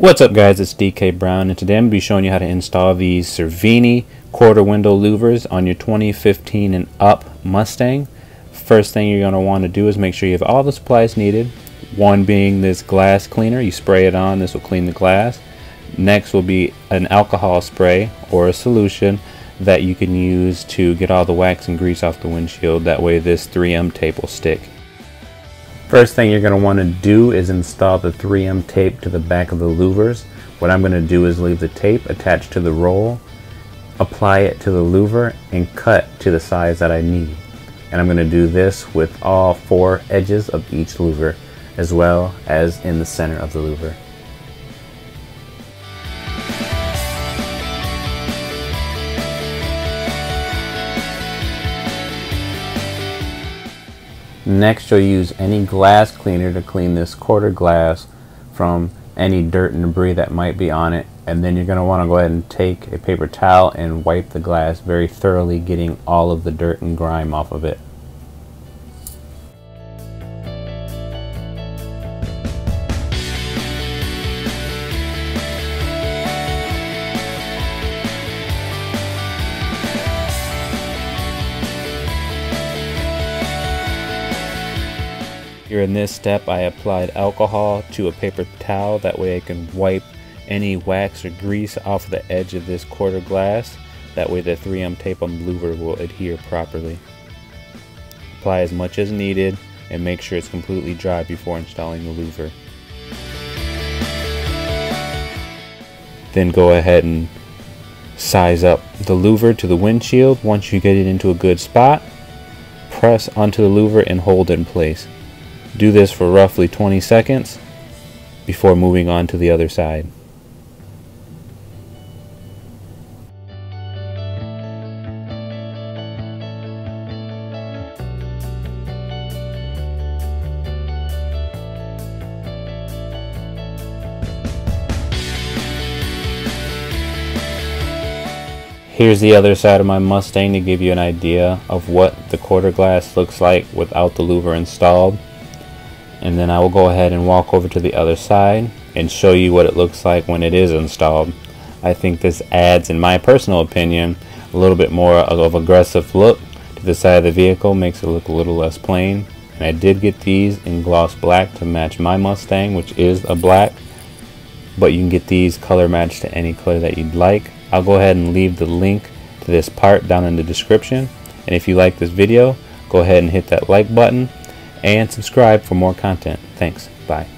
What's up guys, it's DK Brown, and today I'm going to be showing you how to install these Cervini quarter window louvers on your 2015 and up Mustang. First thing you're going to want to do is make sure you have all the supplies needed. One being this glass cleaner. You spray it on, this will clean the glass. Next will be an alcohol spray or a solution that you can use to get all the wax and grease off the windshield. That way this 3M tape will stick. First thing you're going to want to do is install the 3M tape to the back of the louvers. What I'm going to do is leave the tape attached to the roll, apply it to the louver, and cut to the size that I need. And I'm going to do this with all 4 edges of each louver, as well as in the center of the louver. Next, you'll use any glass cleaner to clean this quarter glass from any dirt and debris that might be on it, and then you're going to want to go ahead and take a paper towel and wipe the glass very thoroughly, getting all of the dirt and grime off of it. Here in this step, I applied alcohol to a paper towel. That way I can wipe any wax or grease off the edge of this quarter glass. That way the 3M tape on the louver will adhere properly. Apply as much as needed and make sure it's completely dry before installing the louver. Then go ahead and size up the louver to the windshield. Once you get it into a good spot, press onto the louver and hold it in place. Do this for roughly 20 seconds before moving on to the other side. Here's the other side of my Mustang to give you an idea of what the quarter glass looks like without the louver installed. And then I will go ahead and walk over to the other side and show you what it looks like when it is installed. I think this adds, in my personal opinion, a little bit more of aggressive look to the side of the vehicle, makes it look a little less plain. And I did get these in gloss black to match my Mustang, which is a black, but you can get these color matched to any color that you'd like. I'll go ahead and leave the link to this part down in the description. And if you like this video, go ahead and hit that like button and subscribe for more content. Thanks. Bye.